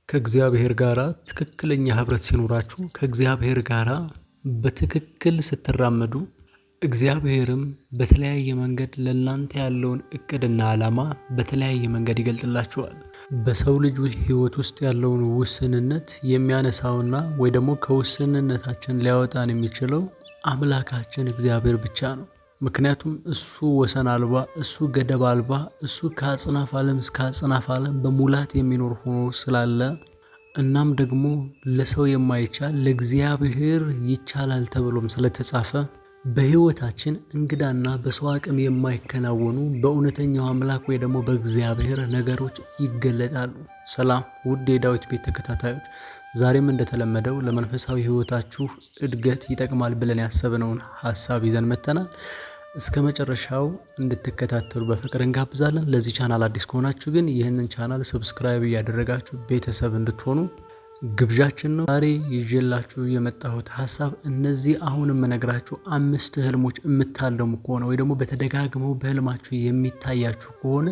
ከእግዚአብሔር ጋር ትክክለኛ ህብረት ሲኖራችሁ ከእግዚአብሔር ጋር በትክክል ስትራመዱ እግዚአብሔርም በተለያየ መንገድ ለእናንተ ያለውን እቅድና ዓላማ በተለያየ መንገድ ይገልጥላችኋል። በሰው ልጅ ህይወት ውስጥ ያለውን ውስንነት የሚያነሳውና ወይ ደግሞ ከውስንነታችን ሊያወጣን የሚችለው አምላካችን እግዚአብሔር ብቻ ነው። ምክንያቱም እሱ ወሰን አልባ፣ እሱ ገደብ አልባ፣ እሱ ከአጽናፍ ዓለም እስከ አጽናፍ ዓለም በሙላት የሚኖር ሆኖ ስላለ እናም ደግሞ ለሰው የማይቻል ለእግዚአብሔር ይቻላል ተብሎም ስለተጻፈ በህይወታችን እንግዳና በሰው አቅም የማይከናወኑ በእውነተኛው አምላክ ወይ ደግሞ በእግዚአብሔር ነገሮች ይገለጣሉ። ሰላም ውድ የዳዊት ቤት ተከታታዮች፣ ዛሬም እንደተለመደው ለመንፈሳዊ ህይወታችሁ እድገት ይጠቅማል ብለን ያሰብነውን ሐሳብ ይዘን መጥተናል። እስከ መጨረሻው እንድትከታተሉ በፍቅር እንጋብዛለን። ለዚህ ቻናል አዲስ ከሆናችሁ ግን ይህንን ቻናል ሰብስክራይብ እያደረጋችሁ ቤተሰብ እንድትሆኑ ግብዣችን ነው። ዛሬ ይዤላችሁ የመጣሁት ሐሳብ እነዚህ አሁን የምነግራችሁ 5 ህልሞች የምታለሙ ከሆነ ወይ ደግሞ በተደጋግመው በህልማችሁ የሚታያችሁ ከሆነ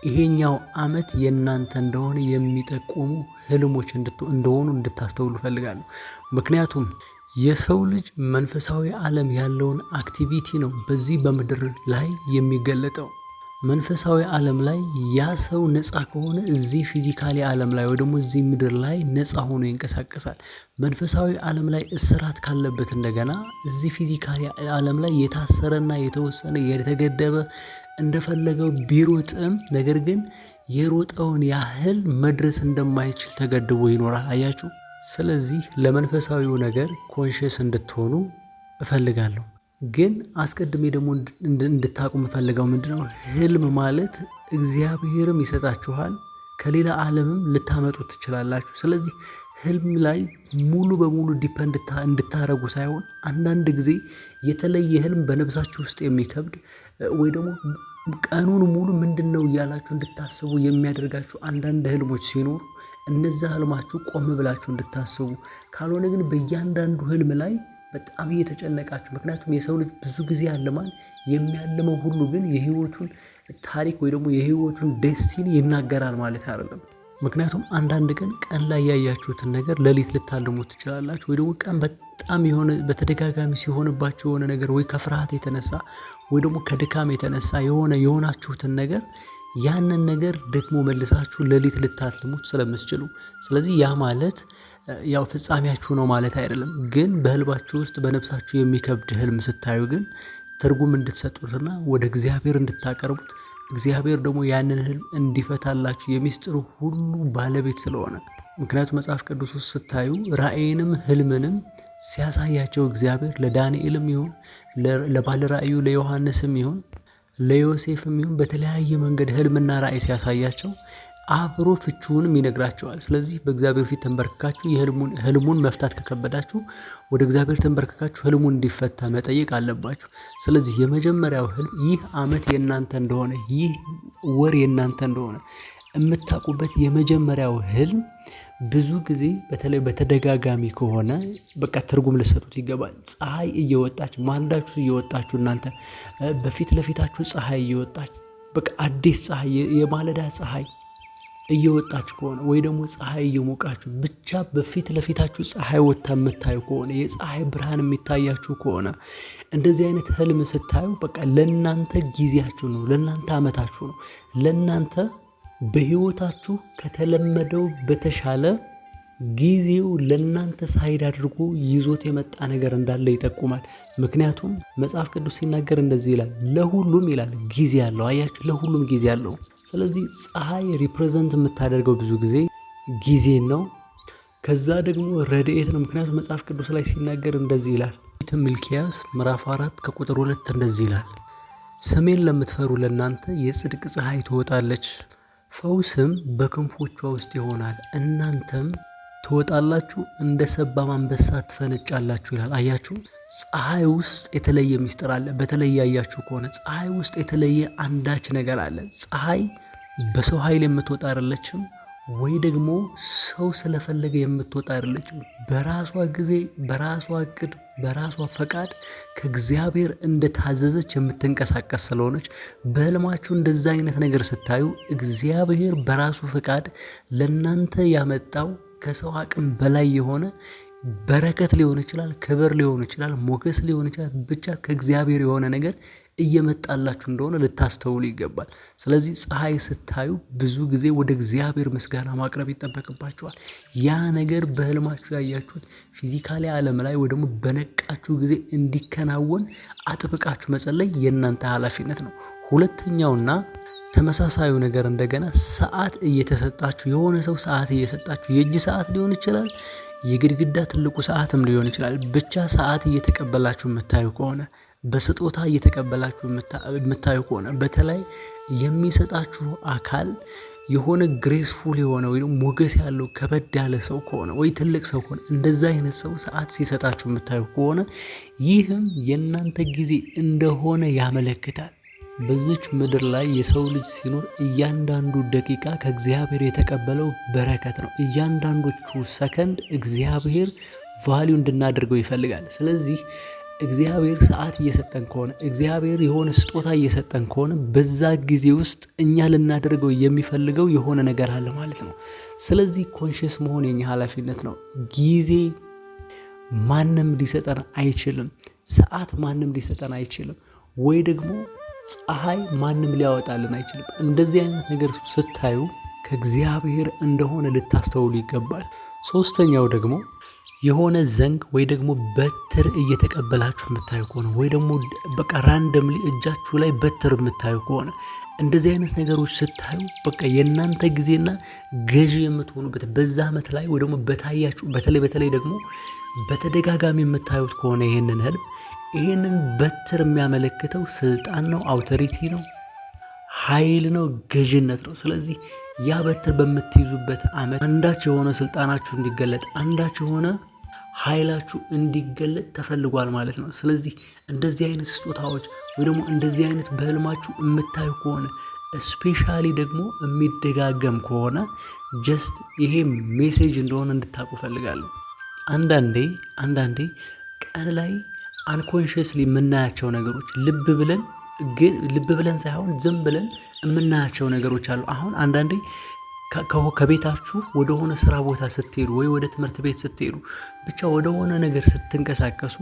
ይሄኛው ዓመት የእናንተ እንደሆነ የሚጠቁሙ ህልሞች እንደሆኑ እንድታስተውሉ ፈልጋለሁ። ምክንያቱም የሰው ልጅ መንፈሳዊ ዓለም ያለውን አክቲቪቲ ነው በዚህ በምድር ላይ የሚገለጠው። መንፈሳዊ ዓለም ላይ ያ ሰው ነፃ ከሆነ እዚህ ፊዚካሊ ዓለም ላይ ወይ ደግሞ እዚህ ምድር ላይ ነፃ ሆኖ ይንቀሳቀሳል። መንፈሳዊ ዓለም ላይ እስራት ካለበት እንደገና እዚህ ፊዚካሊ ዓለም ላይ የታሰረና የተወሰነ የተገደበ እንደፈለገው ቢሮጥም ነገር ግን የሮጠውን ያህል መድረስ እንደማይችል ተገድቦ ይኖራል። አያችሁ። ስለዚህ ለመንፈሳዊው ነገር ኮንሽስ እንድትሆኑ እፈልጋለሁ። ግን አስቀድሜ ደግሞ እንድታቁ የምፈልገው ምንድነው፣ ህልም ማለት እግዚአብሔርም ይሰጣችኋል፣ ከሌላ ዓለምም ልታመጡት ትችላላችሁ። ስለዚህ ህልም ላይ ሙሉ በሙሉ ዲፐንድ እንድታረጉ ሳይሆን አንዳንድ ጊዜ የተለየ ህልም በነፍሳችሁ ውስጥ የሚከብድ ወይ ደግሞ ቀኑን ሙሉ ምንድነው እያላችሁ እንድታስቡ የሚያደርጋችሁ አንዳንድ ህልሞች ሲኖሩ እነዛ ህልማችሁ ቆም ብላችሁ እንድታስቡ፣ ካልሆነ ግን በእያንዳንዱ ህልም ላይ በጣም እየተጨነቃችሁ። ምክንያቱም የሰው ልጅ ብዙ ጊዜ ያልማል። የሚያልመው ሁሉ ግን የህይወቱን ታሪክ ወይ ደግሞ የህይወቱን ዴስቲኒ ይናገራል ማለት አይደለም። ምክንያቱም አንዳንድ ቀን ላይ ያያችሁትን ነገር ሌሊት ልታልሙ ትችላላችሁ። ወይ ደግሞ ቀን በጣም የሆነ በተደጋጋሚ ሲሆንባችሁ የሆነ ነገር ወይ ከፍርሃት የተነሳ ወይ ደግሞ ከድካም የተነሳ የሆናችሁትን ነገር ያንን ነገር ደግሞ መልሳችሁ ሌሊት ልታልሙት ስለምትችሉ፣ ስለዚህ ያ ማለት ያው ፍጻሜያችሁ ነው ማለት አይደለም። ግን በህልባችሁ ውስጥ በነፍሳችሁ የሚከብድ ህልም ስታዩ ግን ትርጉም እንድትሰጡትና ወደ እግዚአብሔር እንድታቀርቡት፣ እግዚአብሔር ደግሞ ያንን ህልም እንዲፈታላችሁ የሚስጥሩ ሁሉ ባለቤት ስለሆነ። ምክንያቱም መጽሐፍ ቅዱስ ውስጥ ስታዩ ራእይንም ህልምንም ሲያሳያቸው እግዚአብሔር ለዳንኤልም ይሁን ለባለ ራእዩ ለዮሐንስም ይሁን ለዮሴፍም ይሁን በተለያየ መንገድ ህልምና ራእይ ሲያሳያቸው አብሮ ፍቺውንም ይነግራቸዋል። ስለዚህ በእግዚአብሔር ፊት ተንበርክካችሁ ህልሙን መፍታት ከከበዳችሁ ወደ እግዚአብሔር ተንበርክካችሁ ህልሙን እንዲፈታ መጠየቅ አለባችሁ። ስለዚህ የመጀመሪያው ህልም ይህ ዓመት የእናንተ እንደሆነ፣ ይህ ወር የእናንተ እንደሆነ የምታውቁበት የመጀመሪያው ህልም ብዙ ጊዜ በተለይ በተደጋጋሚ ከሆነ በቃ ትርጉም ልሰጡት ይገባል። ፀሐይ እየወጣች ማልዳችሁ እየወጣችሁ እናንተ በፊት ለፊታችሁ ፀሐይ እየወጣች በቃ አዲስ ፀሐይ የማለዳ ፀሐይ እየወጣች ከሆነ ወይ ደግሞ ፀሐይ እየሞቃችሁ ብቻ በፊት ለፊታችሁ ፀሐይ ወጣ የምታዩ ከሆነ የፀሐይ ብርሃን የሚታያችሁ ከሆነ እንደዚህ አይነት ህልም ስታዩ በቃ ለእናንተ ጊዜያችሁ ነው፣ ለእናንተ ዓመታችሁ ነው። ለእናንተ በህይወታችሁ ከተለመደው በተሻለ ጊዜው ለእናንተ ሳይድ አድርጎ ይዞት የመጣ ነገር እንዳለ ይጠቁማል። ምክንያቱም መጽሐፍ ቅዱስ ሲናገር እንደዚህ ይላል፣ ለሁሉም ይላል ጊዜ አለው። አያችሁ፣ ለሁሉም ጊዜ አለው። ስለዚህ ፀሐይ ሪፕሬዘንት የምታደርገው ብዙ ጊዜ ጊዜ ነው። ከዛ ደግሞ ረድኤት ነው። ምክንያቱም መጽሐፍ ቅዱስ ላይ ሲናገር እንደዚህ ይላል፣ ሚልክያስ ምዕራፍ 4 ከቁጥር 2 እንደዚህ ይላል፣ ስሜን ለምትፈሩ ለእናንተ የጽድቅ ፀሐይ ትወጣለች፣ ፈውስም በክንፎቿ ውስጥ ይሆናል፣ እናንተም ትወጣላችሁ፣ እንደ ሰባም አንበሳ ትፈነጫላችሁ ይላል። አያችሁ፣ ፀሐይ ውስጥ የተለየ ምስጢር አለ። በተለይ ያያችሁ ከሆነ ፀሐይ ውስጥ የተለየ አንዳች ነገር አለ። ፀሐይ በሰው ኃይል የምትወጣ አይደለችም፣ ወይ ደግሞ ሰው ስለፈለገ የምትወጣ አይደለችም። በራሷ ጊዜ፣ በራሷ እቅድ፣ በራሷ ፈቃድ ከእግዚአብሔር እንደታዘዘች የምትንቀሳቀስ ስለሆነች በህልማችሁ እንደዛ አይነት ነገር ስታዩ እግዚአብሔር በራሱ ፈቃድ ለእናንተ ያመጣው ከሰው አቅም በላይ የሆነ በረከት ሊሆን ይችላል፣ ክብር ሊሆን ይችላል፣ ሞገስ ሊሆን ይችላል። ብቻ ከእግዚአብሔር የሆነ ነገር እየመጣላችሁ እንደሆነ ልታስተውሉ ይገባል። ስለዚህ ፀሐይ ስታዩ ብዙ ጊዜ ወደ እግዚአብሔር ምስጋና ማቅረብ ይጠበቅባችኋል። ያ ነገር በህልማችሁ ያያችሁት ፊዚካሊ ዓለም ላይ ወይ ደግሞ በነቃችሁ ጊዜ እንዲከናወን አጥብቃችሁ መጸለይ የእናንተ ኃላፊነት ነው። ሁለተኛውና ተመሳሳዩ ነገር እንደገና ሰዓት እየተሰጣችሁ የሆነ ሰው ሰዓት እየሰጣችሁ የእጅ ሰዓት ሊሆን ይችላል፣ የግድግዳ ትልቁ ሰዓትም ሊሆን ይችላል። ብቻ ሰዓት እየተቀበላችሁ የምታዩ ከሆነ በስጦታ እየተቀበላችሁ የምታዩ ከሆነ በተለይ የሚሰጣችሁ አካል የሆነ ግሬስፉል የሆነ ወይ ሞገስ ያለው ከበድ ያለ ሰው ከሆነ ወይ ትልቅ ሰው ከሆነ እንደዛ አይነት ሰው ሰዓት ሲሰጣችሁ የምታዩ ከሆነ ይህም የእናንተ ጊዜ እንደሆነ ያመለክታል። በዚች ምድር ላይ የሰው ልጅ ሲኖር እያንዳንዱ ደቂቃ ከእግዚአብሔር የተቀበለው በረከት ነው። እያንዳንዶቹ ሰከንድ እግዚአብሔር ቫልዩ እንድናደርገው ይፈልጋል። ስለዚህ እግዚአብሔር ሰዓት እየሰጠን ከሆነ እግዚአብሔር የሆነ ስጦታ እየሰጠን ከሆነ በዛ ጊዜ ውስጥ እኛ ልናደርገው የሚፈልገው የሆነ ነገር አለ ማለት ነው። ስለዚህ ኮንሽስ መሆን የኛ ኃላፊነት ነው። ጊዜ ማንም ሊሰጠን አይችልም። ሰዓት ማንም ሊሰጠን አይችልም። ወይ ደግሞ ፀሐይ ማንም ሊያወጣልን አይችልም። እንደዚህ አይነት ነገር ስታዩ ከእግዚአብሔር እንደሆነ ልታስተውሉ ይገባል። ሶስተኛው ደግሞ የሆነ ዘንግ ወይ ደግሞ በትር እየተቀበላችሁ የምታዩ ከሆነ ወይ ደግሞ በቃ ራንደምሊ እጃችሁ ላይ በትር የምታዩ ከሆነ እንደዚህ አይነት ነገሮች ስታዩ በቃ የእናንተ ጊዜና ገዢ የምትሆኑበት በዛ ዓመት ላይ ወይ ደግሞ በታያችሁ በተለይ ደግሞ በተደጋጋሚ የምታዩት ከሆነ ይህንን በትር የሚያመለክተው ስልጣን ነው፣ አውቶሪቲ ነው፣ ኃይል ነው፣ ገዥነት ነው። ስለዚህ ያ በትር በምትይዙበት ዓመት አንዳች የሆነ ስልጣናችሁ እንዲገለጥ አንዳች የሆነ ኃይላችሁ እንዲገለጥ ተፈልጓል ማለት ነው። ስለዚህ እንደዚህ አይነት ስጦታዎች ወይ ደግሞ እንደዚህ አይነት በህልማችሁ የምታዩ ከሆነ ስፔሻሊ ደግሞ የሚደጋገም ከሆነ ጀስት ይሄ ሜሴጅ እንደሆነ እንድታውቁ ፈልጋለሁ። አንዳንዴ ቀን ላይ አንኮንሽስሊ የምናያቸው ነገሮች ልብ ብለን ሳይሆን ዝም ብለን የምናያቸው ነገሮች አሉ። አሁን አንዳንዴ ከቤታችሁ ወደ ሆነ ስራ ቦታ ስትሄዱ ወይ ወደ ትምህርት ቤት ስትሄዱ ብቻ ወደ ሆነ ነገር ስትንቀሳቀሱ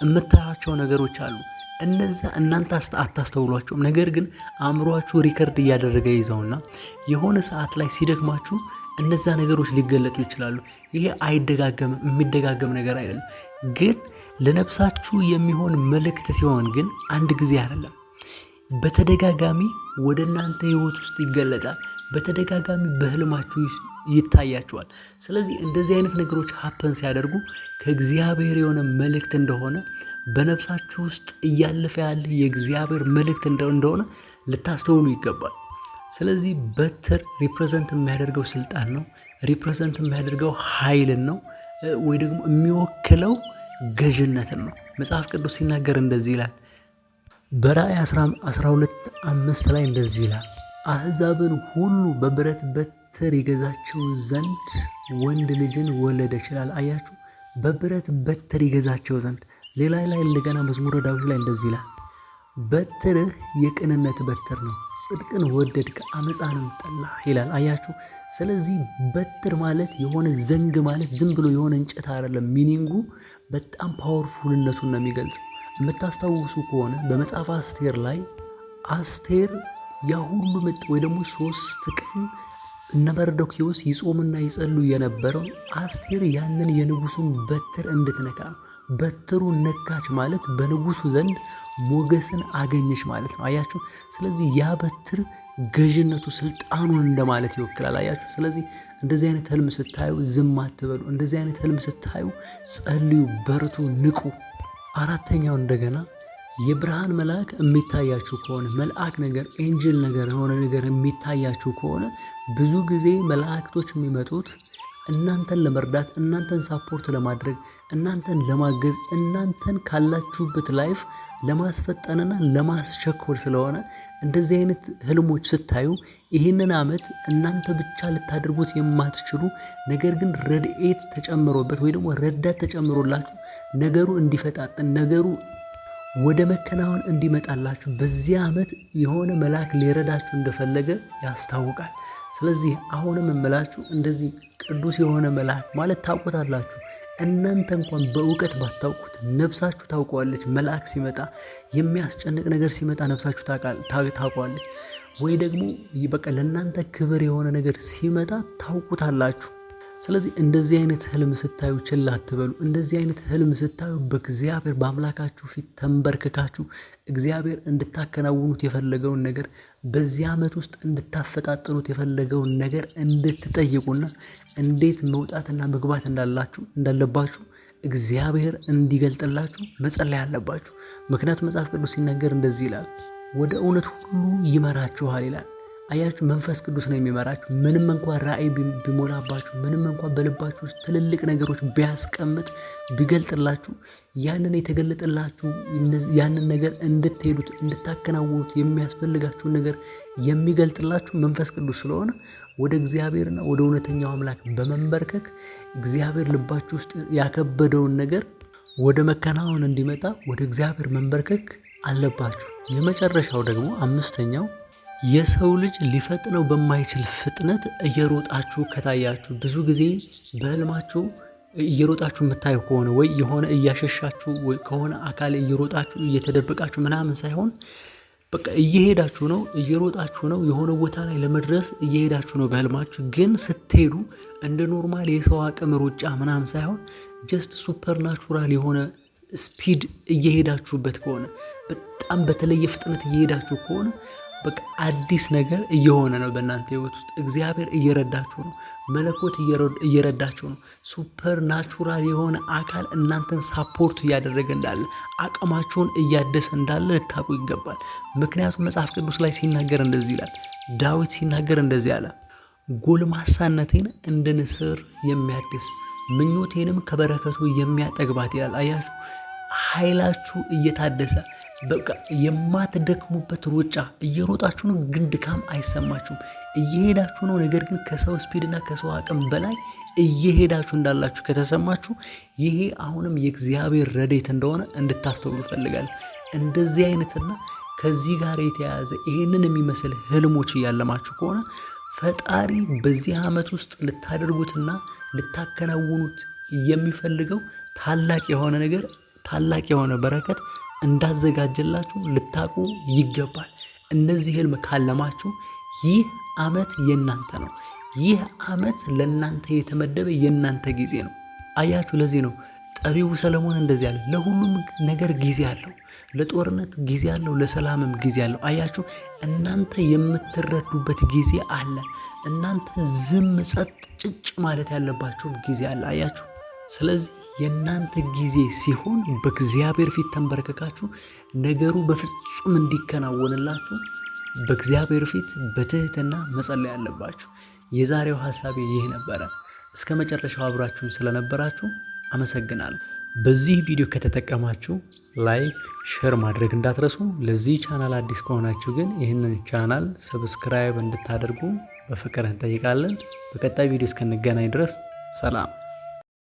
የምታያቸው ነገሮች አሉ። እነዛ እናንተ አታስተውሏቸውም። ነገር ግን አእምሯችሁ ሪከርድ እያደረገ ይዘውና የሆነ ሰዓት ላይ ሲደክማችሁ እነዛ ነገሮች ሊገለጡ ይችላሉ። ይሄ አይደጋገምም፣ የሚደጋገም ነገር አይደለም። ግን ለነፍሳችሁ የሚሆን መልእክት ሲሆን ግን አንድ ጊዜ አይደለም፣ በተደጋጋሚ ወደ እናንተ ህይወት ውስጥ ይገለጣል። በተደጋጋሚ በህልማችሁ ይታያችኋል። ስለዚህ እንደዚህ አይነት ነገሮች ሀፐን ሲያደርጉ ከእግዚአብሔር የሆነ መልእክት እንደሆነ በነፍሳችሁ ውስጥ እያለፈ ያለ የእግዚአብሔር መልእክት እንደሆነ ልታስተውሉ ይገባል። ስለዚህ በትር ሪፕሬዘንት የሚያደርገው ስልጣን ነው፣ ሪፕሬዘንት የሚያደርገው ኃይልን ነው፣ ወይ ደግሞ የሚወክለው ገዥነትን ነው። መጽሐፍ ቅዱስ ሲናገር እንደዚህ ይላል። በራእይ 12:5 ላይ እንደዚህ ይላል፣ አሕዛብን ሁሉ በብረት በትር ይገዛቸው ዘንድ ወንድ ልጅን ወለደች ይላል። አያችሁ፣ በብረት በትር ይገዛቸው ዘንድ። ሌላ ላይ እንደገና መዝሙረ ዳዊት ላይ እንደዚህ ይላል፣ በትርህ የቅንነት በትር ነው፣ ጽድቅን ወደድክ አመፃንም ጠላህ ይላል። አያችሁ፣ ስለዚህ በትር ማለት የሆነ ዘንግ ማለት ዝም ብሎ የሆነ እንጨት አይደለም። ሚኒንጉ በጣም ፓወርፉልነቱን ነው የሚገልጸው። የምታስታውሱ ከሆነ በመጽሐፍ አስቴር ላይ አስቴር ያ ሁሉ ምጥ ወይ ደግሞ 3 ቀን እነ መርዶክዮስ ይጾምና ይጸሉ የነበረው አስቴር ያንን የንጉሱን በትር እንድትነካ ነው። በትሩ ነካች ማለት በንጉሱ ዘንድ ሞገስን አገኘች ማለት ነው። አያችሁ፣ ስለዚህ ያ በትር ገዥነቱ ስልጣኑን እንደማለት ይወክላል። አያችሁ፣ ስለዚህ እንደዚህ አይነት ህልም ስታዩ ዝም አትበሉ። እንደዚህ አይነት ህልም ስታዩ ጸልዩ፣ በርቱ፣ ንቁ። አራተኛው እንደገና የብርሃን መልአክ የሚታያችሁ ከሆነ መልአክ ነገር ኤንጅል ነገር የሆነ ነገር የሚታያችሁ ከሆነ ብዙ ጊዜ መላእክቶች የሚመጡት እናንተን ለመርዳት፣ እናንተን ሳፖርት ለማድረግ፣ እናንተን ለማገዝ፣ እናንተን ካላችሁበት ላይፍ ለማስፈጠንና ለማስቸኮል ስለሆነ እንደዚህ አይነት ህልሞች ስታዩ ይህንን ዓመት እናንተ ብቻ ልታደርጉት የማትችሉ ነገር ግን ረድኤት ተጨምሮበት ወይ ደግሞ ረዳት ተጨምሮላችሁ ነገሩ እንዲፈጣጥን ነገሩ ወደ መከናወን እንዲመጣላችሁ በዚህ ዓመት የሆነ መልአክ ሊረዳችሁ እንደፈለገ ያስታውቃል። ስለዚህ አሁንም እምላችሁ እንደዚህ ቅዱስ የሆነ መልአክ ማለት ታውቁታላችሁ። እናንተ እንኳን በእውቀት ባታውቁት ነፍሳችሁ ታውቀዋለች። መልአክ ሲመጣ የሚያስጨንቅ ነገር ሲመጣ ነፍሳችሁ ታውቀዋለች። ወይ ደግሞ በቃ ለእናንተ ክብር የሆነ ነገር ሲመጣ ታውቁታላችሁ። ስለዚህ እንደዚህ አይነት ህልም ስታዩ ችላ አትበሉ። እንደዚህ አይነት ህልም ስታዩ በእግዚአብሔር በአምላካችሁ ፊት ተንበርክካችሁ እግዚአብሔር እንድታከናውኑት የፈለገውን ነገር በዚህ ዓመት ውስጥ እንድታፈጣጥኑት የፈለገውን ነገር እንድትጠይቁና እንዴት መውጣትና መግባት እንዳለባችሁ እግዚአብሔር እንዲገልጥላችሁ መጸለይ አለባችሁ። ምክንያቱም መጽሐፍ ቅዱስ ሲናገር እንደዚህ ይላል፣ ወደ እውነት ሁሉ ይመራችኋል ይላል። አያችሁ፣ መንፈስ ቅዱስ ነው የሚመራችሁ። ምንም እንኳን ራእይ ቢሞላባችሁ፣ ምንም እንኳን በልባችሁ ውስጥ ትልልቅ ነገሮች ቢያስቀምጥ ቢገልጥላችሁ፣ ያንን የተገለጠላችሁ ያንን ነገር እንድትሄዱት እንድታከናውኑት የሚያስፈልጋችሁን ነገር የሚገልጥላችሁ መንፈስ ቅዱስ ስለሆነ ወደ እግዚአብሔርና ወደ እውነተኛው አምላክ በመንበርከክ እግዚአብሔር ልባችሁ ውስጥ ያከበደውን ነገር ወደ መከናወን እንዲመጣ ወደ እግዚአብሔር መንበርከክ አለባችሁ። የመጨረሻው ደግሞ አምስተኛው የሰው ልጅ ሊፈጥነው በማይችል ፍጥነት እየሮጣችሁ ከታያችሁ፣ ብዙ ጊዜ በህልማችሁ እየሮጣችሁ የምታዩ ከሆነ ወይ የሆነ እያሸሻችሁ ወይ ከሆነ አካል እየሮጣችሁ እየተደበቃችሁ ምናምን ሳይሆን በቃ እየሄዳችሁ ነው፣ እየሮጣችሁ ነው፣ የሆነ ቦታ ላይ ለመድረስ እየሄዳችሁ ነው በህልማችሁ። ግን ስትሄዱ እንደ ኖርማል የሰው አቅም ሩጫ ምናምን ሳይሆን ጀስት ሱፐርናቹራል የሆነ ስፒድ እየሄዳችሁበት ከሆነ በጣም በተለየ ፍጥነት እየሄዳችሁ ከሆነ በቃ አዲስ ነገር እየሆነ ነው በእናንተ ህይወት ውስጥ። እግዚአብሔር እየረዳችሁ ነው። መለኮት እየረዳችሁ ነው። ሱፐር ናቹራል የሆነ አካል እናንተን ሳፖርት እያደረገ እንዳለ፣ አቅማችሁን እያደሰ እንዳለ ልታውቁ ይገባል። ምክንያቱም መጽሐፍ ቅዱስ ላይ ሲናገር እንደዚህ ይላል። ዳዊት ሲናገር እንደዚህ አለ፣ ጎልማሳነቴን እንደ ንስር የሚያድስ ምኞቴንም ከበረከቱ የሚያጠግባት ይላል። አያችሁ፣ ኃይላችሁ እየታደሰ በቃ የማትደክሙበት ሩጫ እየሮጣችሁ ነው፣ ግን ድካም አይሰማችሁም። እየሄዳችሁ ነው፣ ነገር ግን ከሰው ስፒድና ከሰው አቅም በላይ እየሄዳችሁ እንዳላችሁ ከተሰማችሁ ይሄ አሁንም የእግዚአብሔር ረድኤት እንደሆነ እንድታስተውሉ እፈልጋለሁ። እንደዚህ አይነትና ከዚህ ጋር የተያያዘ ይሄንን የሚመስል ህልሞች እያለማችሁ ከሆነ ፈጣሪ በዚህ ዓመት ውስጥ ልታደርጉትና ልታከናውኑት የሚፈልገው ታላቅ የሆነ ነገር፣ ታላቅ የሆነ በረከት እንዳዘጋጀላችሁ ልታቁ ይገባል። እነዚህ ህልም ካለማችሁ ይህ ዓመት የናንተ ነው። ይህ ዓመት ለናንተ የተመደበ የናንተ ጊዜ ነው። አያችሁ፣ ለዚህ ነው ጠቢቡ ሰለሞን እንደዚህ አለ፣ ለሁሉም ነገር ጊዜ አለው። ለጦርነት ጊዜ አለው፣ ለሰላምም ጊዜ አለው። አያችሁ፣ እናንተ የምትረዱበት ጊዜ አለ። እናንተ ዝም ጸጥ ጭጭ ማለት ያለባችሁ ጊዜ አለ። አያችሁ፣ ስለዚህ የእናንተ ጊዜ ሲሆን በእግዚአብሔር ፊት ተንበረከካችሁ ነገሩ በፍጹም እንዲከናወንላችሁ በእግዚአብሔር ፊት በትህትና መጸለይ አለባችሁ። የዛሬው ሐሳቤ ይህ ነበረ። እስከ መጨረሻው አብራችሁን ስለነበራችሁ አመሰግናለሁ። በዚህ ቪዲዮ ከተጠቀማችሁ ላይክ፣ ሼር ማድረግ እንዳትረሱ። ለዚህ ቻናል አዲስ ከሆናችሁ ግን ይህንን ቻናል ሰብስክራይብ እንድታደርጉ በፍቅር እንጠይቃለን። በቀጣይ ቪዲዮ እስከንገናኝ ድረስ ሰላም።